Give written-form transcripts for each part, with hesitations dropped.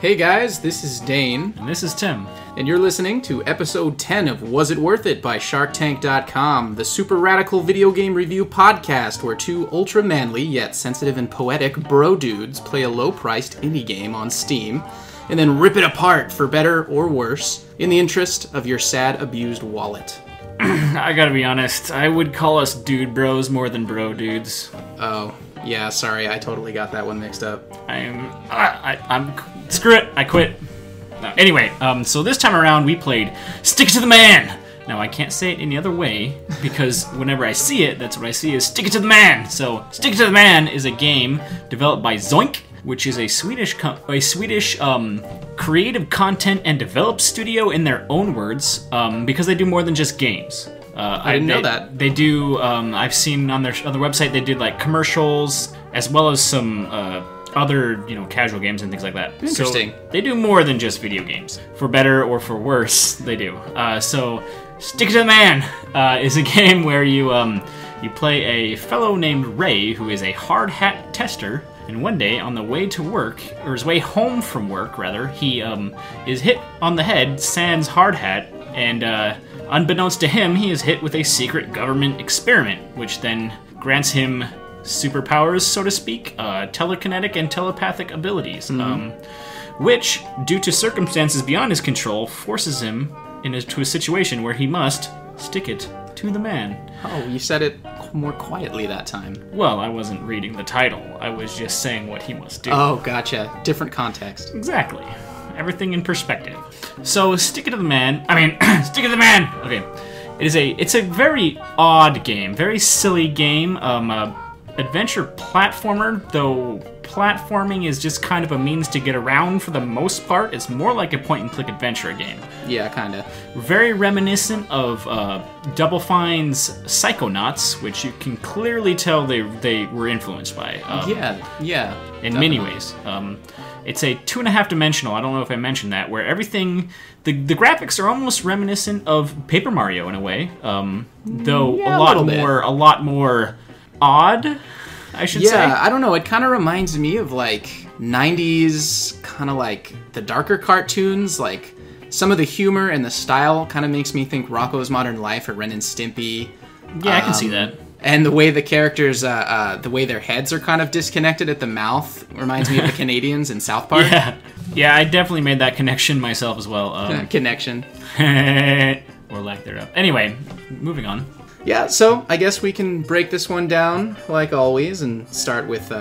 Hey guys, this is Dane. And this is Tim. And you're listening to episode 10 of Was It Worth It by SharcTank.com, the super radical video game review podcast where two ultra manly yet sensitive and poetic bro dudes play a low-priced indie game on Steam and then rip it apart for better or worse in the interest of your sad, abused wallet. I gotta be honest, I would call us dude bros more than bro dudes. Oh, yeah, sorry, I totally got that one mixed up. Screw it, I quit. No, anyway, so this time around we played Stick It to the Man! Now, I can't say it any other way, because whenever I see it, that's what I see is Stick It to the Man! So, Stick It to the Man is a game developed by Zoink, which is a Swedish creative content and develop studio in their own words, because they do more than just games. I didn't know that. They do, I've seen on their website, they did like commercials, as well as some other, casual games and things like that. Interesting. So they do more than just video games. For better or for worse, they do. So, Stick It to the Man is a game where you play a fellow named Ray, who is a hard hat tester. And one day, on the way to work, or his way home from work, rather, he is hit on the head, sans hard hat, and unbeknownst to him, he is hit with a secret government experiment, which then grants him superpowers, so to speak, telekinetic and telepathic abilities, which, due to circumstances beyond his control, forces him into a situation where he must stick it to the man. Oh, you said it more quietly that time. Well, I wasn't reading the title. I was just saying what he must do. Oh, gotcha. Different context. Exactly. Everything in perspective. So, Stick It to the Man. Stick It to the Man! Okay. It's a very odd game. Very silly game. Adventure platformer, though platforming is just kind of a means to get around for the most part. It's more like a point-and-click adventure game. Yeah, kinda. Very reminiscent of Double Fine's Psychonauts, which you can clearly tell they were influenced by. Yeah. In many ways. It's a 2.5-dimensional, I don't know if I mentioned that, where everything... The graphics are almost reminiscent of Paper Mario in a way, though a lot more odd, I should say. Yeah, I don't know. It kind of reminds me of, 90s, kind of like the darker cartoons. Like, some of the humor and the style kind of makes me think Rocko's Modern Life or Ren and Stimpy. Yeah, I can see that. And the way the characters, the way their heads are kind of disconnected at the mouth reminds me of the Canadians in South Park. Yeah, I definitely made that connection myself as well. Connection. Or lack thereof. Anyway, moving on. Yeah, so I guess we can break this one down, like always, and start with,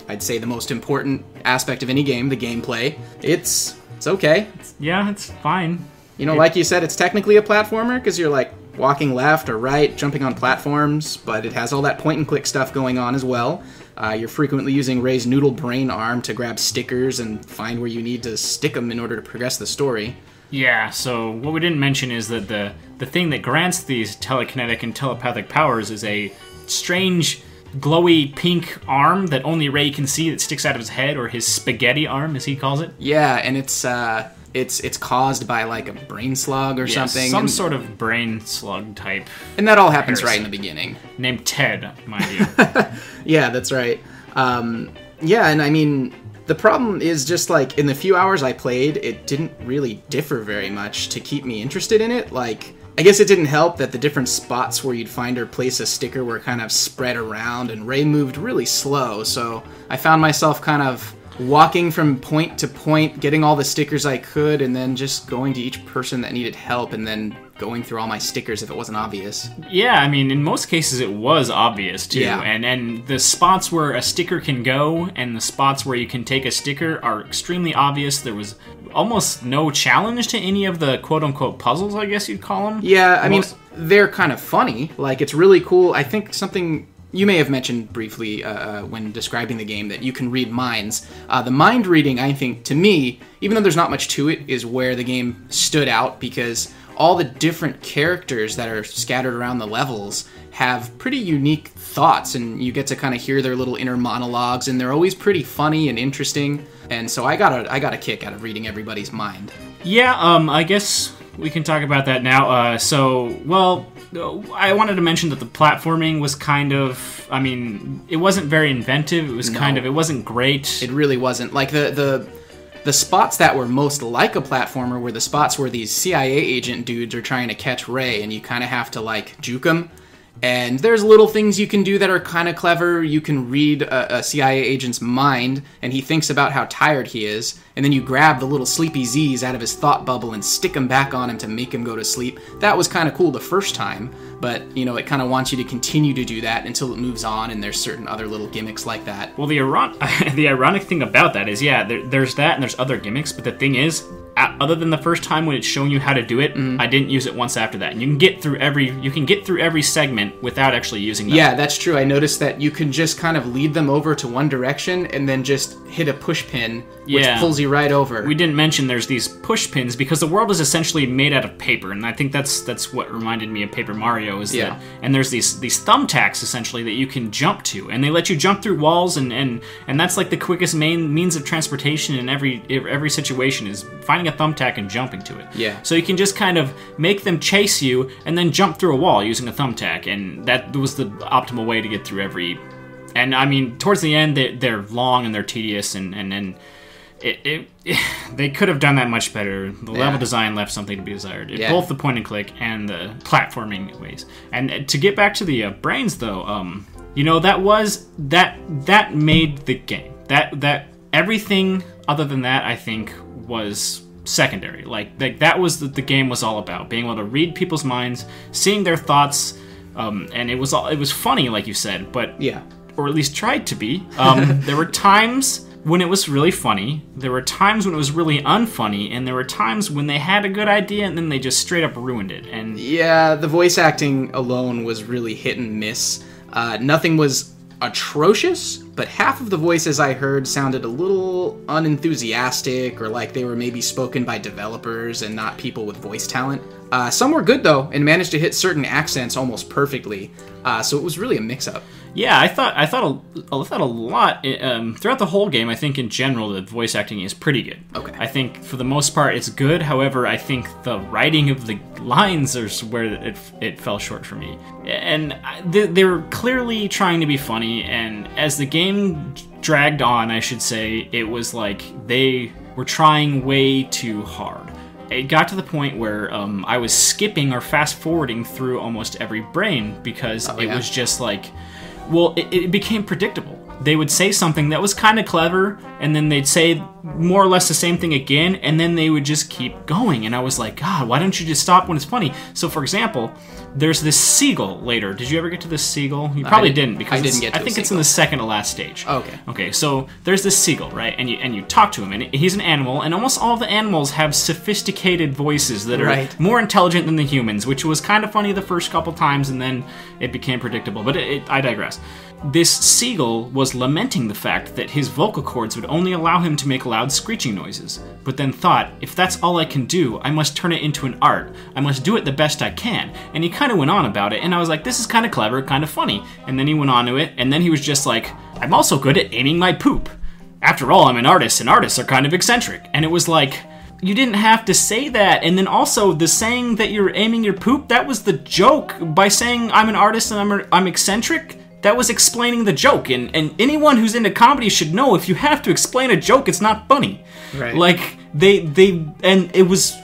I'd say, the most important aspect of any game, the gameplay. It's okay. It's fine. Like you said, it's technically a platformer, because you're, walking left or right, jumping on platforms, but it has all that point-and-click stuff going on as well. You're frequently using Ray's noodle brain arm to grab stickers and find where you need to stick them in order to progress the story. Yeah, so what we didn't mention is that the thing that grants these telekinetic and telepathic powers is a strange, glowy pink arm that only Ray can see that sticks out of his head, or his spaghetti arm, as he calls it. Yeah, and it's caused by, a brain slug or something. Some sort of brain slug type. And that all happens right in the beginning. Named Ted, mind you. Yeah, that's right. And I mean... The problem is just, in the few hours I played, it didn't really differ very much to keep me interested in it. I guess it didn't help that the different spots where you'd find or place a sticker were kind of spread around, and Ray moved really slow, so I found myself kind of walking from point to point, getting all the stickers I could, and then just going to each person that needed help, and then going through all my stickers if it wasn't obvious. Yeah, I mean, in most cases it was obvious, too. Yeah. And the spots where a sticker can go and the spots where you can take a sticker are extremely obvious. There was almost no challenge to any of the quote-unquote puzzles, I guess you'd call them. Yeah, I mean, they're kind of funny. It's really cool. I think something... You may have mentioned briefly when describing the game that you can read minds. The mind reading, I think, to me, even though there's not much to it, is where the game stood out, because all the different characters that are scattered around the levels have pretty unique thoughts, and you get to kind of hear their little inner monologues, and they're always pretty funny and interesting. And so I got a kick out of reading everybody's mind. Yeah, I guess we can talk about that now. I wanted to mention that the platforming was kind of, I mean, it wasn't very inventive. It was it wasn't great. It really wasn't. the spots that were most like a platformer were the spots where these CIA agent dudes are trying to catch Ray, and you kind of have to, like, juke them. And there's little things you can do that are kind of clever. You can read a CIA agent's mind, and he thinks about how tired he is, and then you grab the little sleepy Z's out of his thought bubble and stick them back on him to make him go to sleep. That was kind of cool the first time, but, you know, it kind of wants you to continue to do that until it moves on, and there's certain other little gimmicks like that. Well, the ironic thing about that is, yeah, there's that and there's other gimmicks, but the thing is, other than the first time when it's showing you how to do it, I didn't use it once after that. And you can get through every segment without actually using them. Yeah, that's true. I noticed that you can just kind of lead them over to one direction and then just hit a push pin, which pulls you right over. We didn't mention there's these push pins because the world is essentially made out of paper, and I think that's what reminded me of Paper Mario is that. And there's these thumbtacks essentially that you can jump to, and they let you jump through walls, and that's like the quickest main means of transportation in every situation is finding a thumbtack and jumping to it. Yeah. So you can just kind of make them chase you and then jump through a wall using a thumbtack, and that was the optimal way to get through every. And I mean, towards the end, they're long and they're tedious, and they could have done that much better. The level design left something to be desired. Both the point and click and the platforming ways. And to get back to the brains, though, you know, that made the game. That everything other than that, I think, was secondary. Like that was the game was all about, being able to read people's minds, seeing their thoughts, and it was funny, like you said, but or at least tried to be. There were times when it was really funny, there were times when it was really unfunny, and there were times when they had a good idea and then they just straight up ruined it. And yeah, the voice acting alone was really hit and miss. Nothing was atrocious, but half of the voices I heard sounded a little unenthusiastic, or like they were maybe spoken by developers and not people with voice talent. Some were good though, and managed to hit certain accents almost perfectly. So it was really a mix-up. Yeah, I thought a lot throughout the whole game. I think in general the voice acting is pretty good. Okay. I think for the most part it's good. However, I think the writing of the lines is where it fell short for me. And they were clearly trying to be funny, and as the game dragged on, I should say, it was like they were trying way too hard. It got to the point where I was skipping or fast-forwarding through almost every brain because it was just like, well, it became predictable. They would say something that was kind of clever, and then they'd say more or less the same thing again, and then they would just keep going. And I was like, God, why don't you just stop when it's funny? So, for example, there's this seagull later. Did you ever get to this seagull? You probably didn't, because I didn't get to I think it's in the second to last stage. Oh, okay. Okay, so there's this seagull, right? And you talk to him, and he's an animal, and almost all the animals have sophisticated voices that are more intelligent than the humans, which was kind of funny the first couple times, and then it became predictable. But I digress. This seagull was lamenting the fact that his vocal cords would only allow him to make loud screeching noises, but then thought, if that's all I can do, I must turn it into an art. I must do it the best I can. And he kind of went on about it, and I was like, this is kind of clever, kind of funny. And then he went on to it, and then he was just like, I'm also good at aiming my poop. After all, I'm an artist, and artists are kind of eccentric. And it was like, you didn't have to say that. And then also, the saying that you're aiming your poop, that was the joke. By saying I'm an artist and I'm eccentric, that was explaining the joke, and anyone who's into comedy should know if you have to explain a joke, it's not funny. Right. Like, it was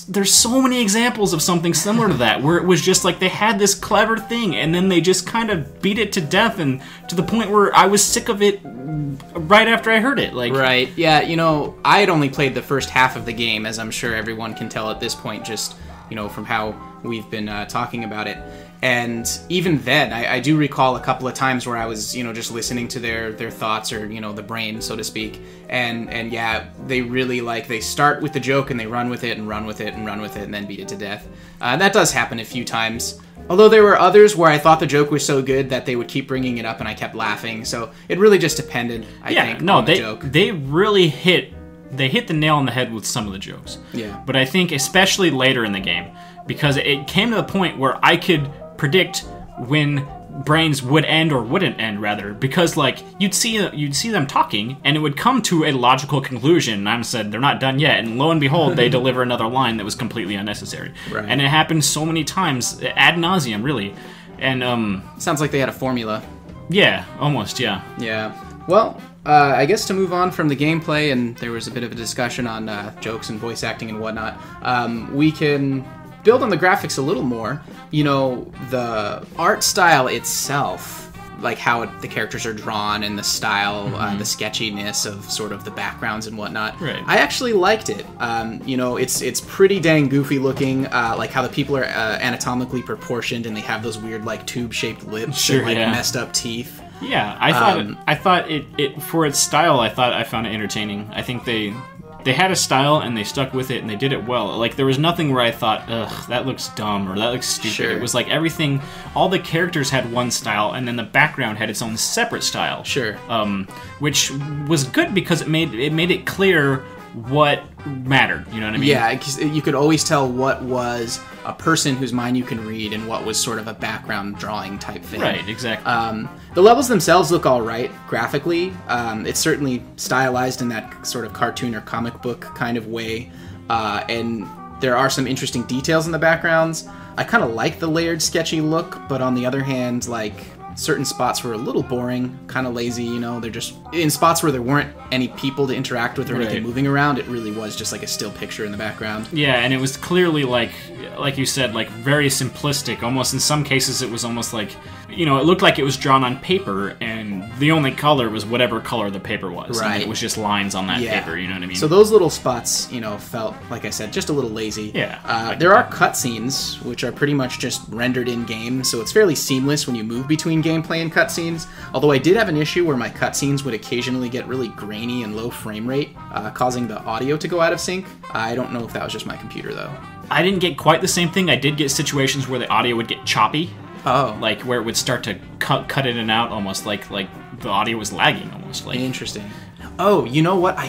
there's so many examples of something similar to that, where it was just like they had this clever thing, and then they just kind of beat it to death, and to the point where I was sick of it right after I heard it. Like, right, yeah, you know, I had only played the first half of the game, as I'm sure everyone can tell at this point, just, you know, from how we've been talking about it. And even then, I do recall a couple of times where I was, you know, just listening to their thoughts, or, you know, the brain, so to speak. And yeah, they really, like, they start with the joke and they run with it and run with it and run with it and then beat it to death. That does happen a few times. Although there were others where I thought the joke was so good that they would keep bringing it up and I kept laughing. So it really just depended, I think, on the joke. They really hit the nail on the head with some of the jokes. Yeah. But I think especially later in the game, because it came to the point where I could predict when brains would end or wouldn't end, rather, because like you'd see them talking and it would come to a logical conclusion, and I said they're not done yet, and lo and behold they deliver another line that was completely unnecessary. Right. And it happened so many times ad nauseum, really. And sounds like they had a formula. Yeah, almost. Yeah. Yeah. Well, I guess to move on from the gameplay, and there was a bit of a discussion on jokes and voice acting and whatnot, we can build on the graphics a little more. You know, the art style itself, like how the characters are drawn and the style, the sketchiness of sort of the backgrounds and whatnot. Right. I actually liked it. You know, it's pretty dang goofy looking, like how the people are anatomically proportioned and they have those weird like tube-shaped lips and like messed up teeth. Yeah, I thought it for its style. I found it entertaining. I think they had a style and they stuck with it and they did it well. Like, there was nothing where I thought, ugh, that looks dumb or that looks stupid. Sure. It was like everything, all the characters had one style and then the background had its own separate style. Sure. Which was good because it made it clear what mattered. You know what I mean? Yeah, you could always tell what was a person whose mind you can read and what was sort of a background drawing type thing. Right, exactly. The levels themselves look all right graphically. It's certainly stylized in that sort of cartoon or comic book kind of way, and there are some interesting details in the backgrounds. I kind of like the layered, sketchy look, but on the other hand, like, certain spots were a little boring, kind of lazy, you know. They're just in spots where there weren't any people to interact with or anything moving around. It really was just like a still picture in the background. Yeah, and it was clearly like you said, like very simplistic. Almost in some cases, it was almost like, you know, it looked like it was drawn on paper, and the only color was whatever color the paper was. Right. And it was just lines on that paper. You know what I mean? So those little spots, you know, felt, like I said, just a little lazy. Yeah. There are cutscenes, which are pretty much just rendered in game, so it's fairly seamless when you move between gameplay and cutscenes. Although I did have an issue where my cutscenes would occasionally get really grainy and low frame rate, causing the audio to go out of sync. I don't know if that was just my computer, though. I didn't get quite the same thing. I did get situations where the audio would get choppy. Oh. Like where it would start to cut in and out, almost like the audio was lagging, almost like. Interesting. Oh, you know what? I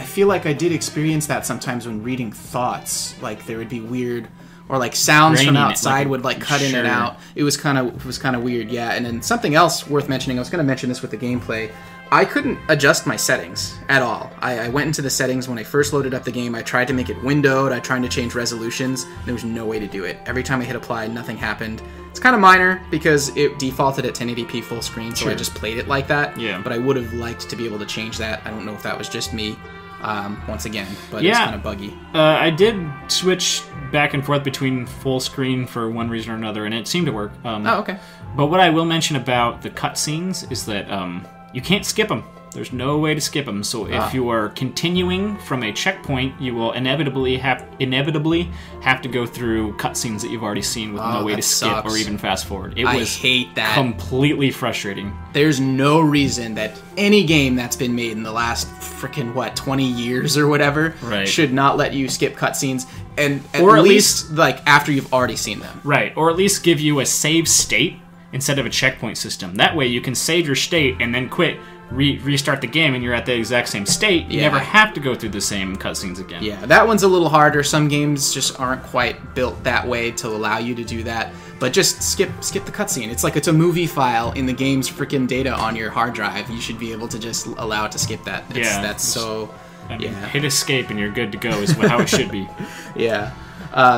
feel like I did experience that sometimes when reading thoughts. Like there would be weird, or like sounds from outside would like cut in and out. It was kind of weird, yeah. And then something else worth mentioning. I was going to mention this with the gameplay. I couldn't adjust my settings at all. I went into the settings when I first loaded up the game. I tried to make it windowed. I tried to change resolutions. There was no way to do it. Every time I hit apply, nothing happened. It's kind of minor because it defaulted at 1080p full screen, so I just played it like that. Yeah. But I would have liked to be able to change that. I don't know if that was just me, once again, but it's kind of buggy. I did switch back and forth between full screen for one reason or another, and it seemed to work. Oh, okay. But what I will mention about the cutscenes is that you can't skip them. There's no way to skip them. So if you are continuing from a checkpoint, you will inevitably have to go through cutscenes that you've already seen with no way to skip or even fast forward. I hate that. Completely frustrating. There's no reason that any game that's been made in the last freaking 20 years or whatever should not let you skip cutscenes, and at least like after you've already seen them. Right, or at least give you a save state instead of a checkpoint system. That way you can save your state and then quit, restart the game, and you're at the exact same state. You never have to go through the same cutscenes again. Yeah, that one's a little harder. Some games just aren't quite built that way to allow you to do that. But just skip the cutscene. It's like it's a movie file in the game's freaking data on your hard drive. You should be able to just allow it to skip that. That's so... I mean, hit escape and you're good to go is how it should be. Yeah.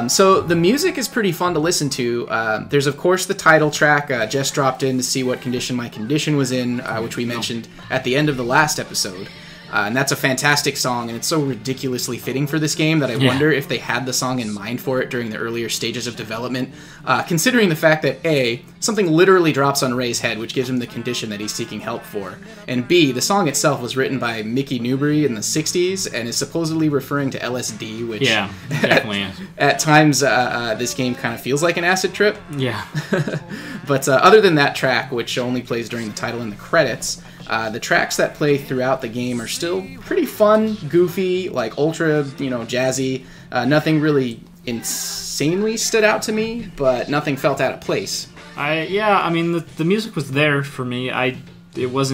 So the music is pretty fun to listen to. There's, of course, the title track. Jess dropped in to see what condition my condition was in, which we mentioned at the end of the last episode. And that's a fantastic song, and it's so ridiculously fitting for this game that I wonder if they had the song in mind for it during the earlier stages of development, considering the fact that A, something literally drops on Ray's head, which gives him the condition that he's seeking help for, and B, the song itself was written by Mickey Newbury in the 60s and is supposedly referring to LSD, which definitely at times this game kind of feels like an acid trip. Yeah. But other than that track, which only plays during the title and the credits, the tracks that play throughout the game are still pretty fun, goofy, like ultra, jazzy. Nothing really insanely stood out to me, but nothing felt out of place. I mean, the music was there for me. It was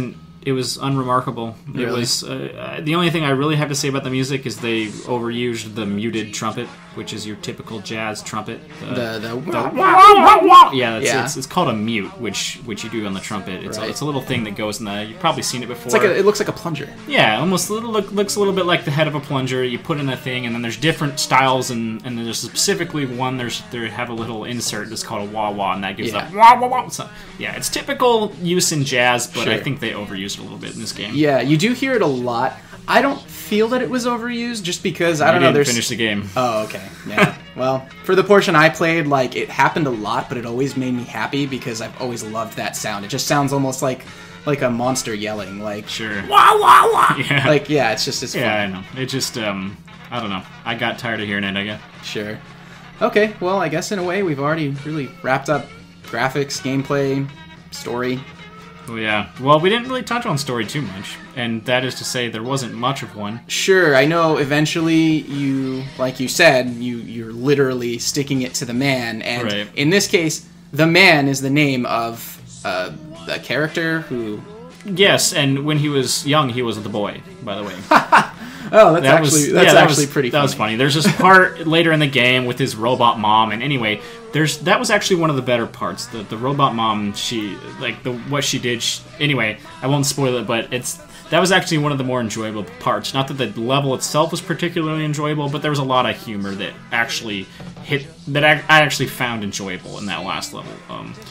unremarkable. Really? It was the only thing I really have to say about the music is they overused the muted trumpet, which is your typical jazz trumpet. It's called a mute, which you do on the trumpet. It's a little thing that goes in the. You've probably seen it before. It looks like a plunger. Yeah, almost looks a little bit like the head of a plunger. You put in a thing, and then there's different styles, and there's specifically one. They have a little insert that's called a wah wah, and that gives that wah wah wah. So, it's typical use in jazz, but I think they overuse overused a little bit in this game. Yeah, you do hear it a lot. I don't feel that it was overused just because, I don't know, there's... finish the game. Oh, okay. Yeah. Well, for the portion I played, like, it happened a lot, but it always made me happy because I've always loved that sound. It just sounds almost like a monster yelling, like... Sure. Wah, wah, wah! Yeah. Like, yeah, it's just, it's fun. Yeah, I know. It just, I don't know. I got tired of hearing it, I guess. Sure. Okay, well, I guess in a way we've already really wrapped up graphics, gameplay, story. Well, yeah. Well, we didn't really touch on story too much, and that is to say there wasn't much of one. Sure, I know eventually you, like you said, you're literally sticking it to the man, and right. In this case, the man is the name of a character who... Yes, and when he was young, he was the boy, by the way. Oh, that's actually pretty funny. That was funny. There's this part later in the game with his robot mom, and anyway, that was actually one of the better parts. The robot mom, what she did. Anyway, I won't spoil it, but that was actually one of the more enjoyable parts. Not that the level itself was particularly enjoyable, but there was a lot of humor that actually I actually found enjoyable in that last level.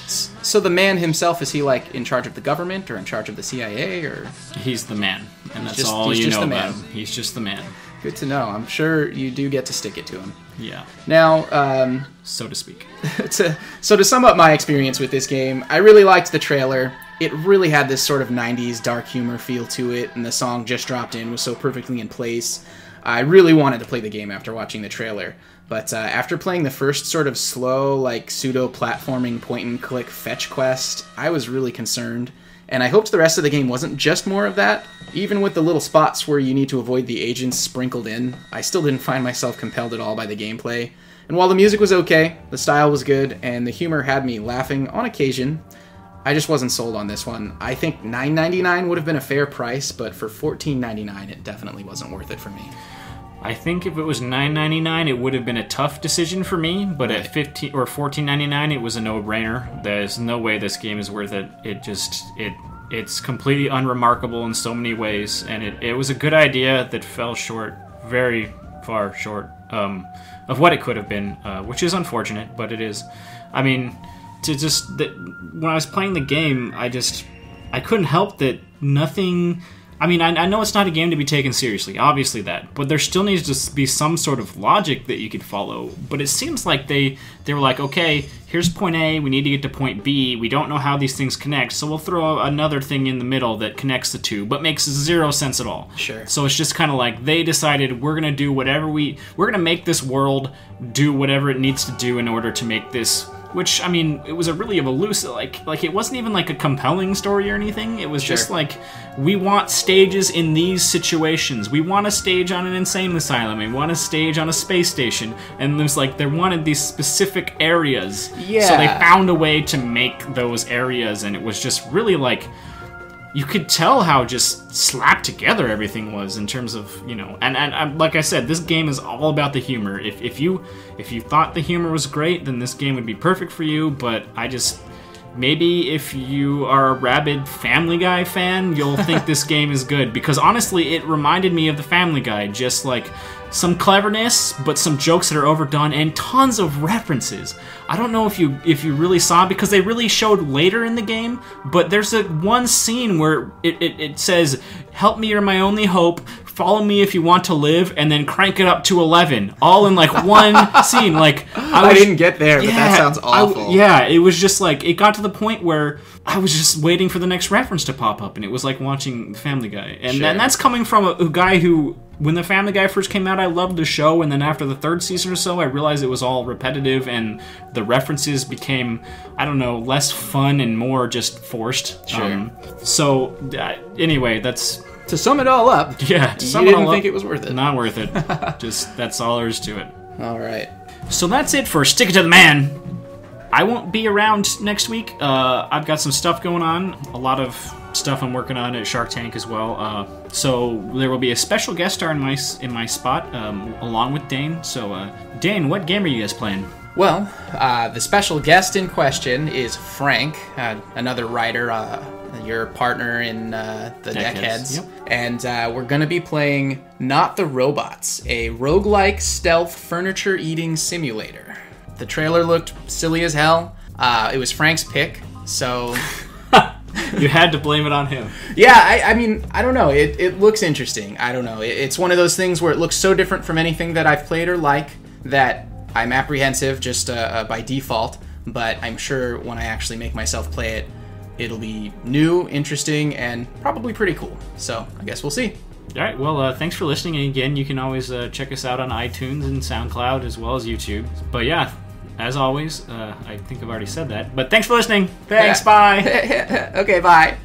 So the man himself, is he like in charge of the government or in charge of the CIA or? He's the man, and that's all you know about him. He's just the man. Good to know. I'm sure you do get to stick it to him. Yeah. Now, so to speak. So to sum up my experience with this game, I really liked the trailer. It really had this sort of 90s dark humor feel to it, and the song Just Dropped In was so perfectly in place. I really wanted to play the game after watching the trailer, but after playing the first sort of slow, like, pseudo-platforming point-and-click fetch quest, I was really concerned, and I hoped the rest of the game wasn't just more of that. Even with the little spots where you need to avoid the agents sprinkled in, I still didn't find myself compelled at all by the gameplay. And while the music was okay, the style was good, and the humor had me laughing on occasion, I just wasn't sold on this one. I think $9.99 would have been a fair price, but for $14.99 it definitely wasn't worth it for me. I think if it was $9.99 it would have been a tough decision for me, but right. At $15 or $14.99 it was a no-brainer. There's no way this game is worth it. It's completely unremarkable in so many ways, and it was a good idea that fell short, very far short, of what it could have been, which is unfortunate, but it is. I mean, when I was playing the game, I couldn't help that nothing... I mean, I know it's not a game to be taken seriously, obviously that, but there still needs to be some sort of logic that you could follow. But it seems like they were like, okay, here's point A, we need to get to point B, we don't know how these things connect, so we'll throw another thing in the middle that connects the two, but makes zero sense at all. Sure. So it's just kind of like, they decided we're going to do whatever we're going to make this world do whatever it needs to do in order to make this... Which, I mean, it was a really elusive, like it wasn't even like a compelling story or anything. It was just like, we want stages in these situations. We want a stage on an insane asylum. We want a stage on a space station. And there's like, they wanted these specific areas. Yeah. So they found a way to make those areas, and it was just really like, you could tell how just slapped together everything was in terms of, you know, and like I said, this game is all about the humor. If you thought the humor was great, then this game would be perfect for you, but maybe if you are a rabid Family Guy fan, you'll think this game is good, because honestly, it reminded me of the Family Guy, just like some cleverness, but some jokes that are overdone, and tons of references. I don't know if you really saw, because they really showed later in the game, but there's one scene where it says, "Help me, you're my only hope, follow me if you want to live," and then crank it up to 11, all in like one scene. Like I didn't get there, but that sounds awful. It was just like, it got to the point where I was just waiting for the next reference to pop up, and it was like watching Family Guy. And that's coming from a guy who, when the Family Guy first came out, I loved the show, and then after the third season or so, I realized it was all repetitive, and the references became, I don't know, less fun and more just forced. Sure. Anyway, that's... To sum it all up, you didn't think it was worth it. Not worth it. Just, that's all there is to it. All right. So that's it for Stick It to the Man. I won't be around next week. I've got some stuff going on. A lot of stuff I'm working on at SharcTank as well. So there will be a special guest star in my spot, along with Dane. So, Dane, what game are you guys playing? Well, the special guest in question is Frank, another writer, your partner in the Deckheads. Yep. And we're going to be playing Not the Robots, a roguelike stealth furniture-eating simulator. The trailer looked silly as hell. It was Frank's pick, so... You had to blame it on him. Yeah, I mean, I don't know. It looks interesting. I don't know. It's one of those things where it looks so different from anything that I've played or like that I'm apprehensive just by default. But I'm sure when I actually make myself play it, it'll be new, interesting, and probably pretty cool. So I guess we'll see. All right, well, thanks for listening. And again, you can always check us out on iTunes and SoundCloud as well as YouTube. But yeah, as always, I think I've already said that. But thanks for listening. Thanks, bye. Okay, bye.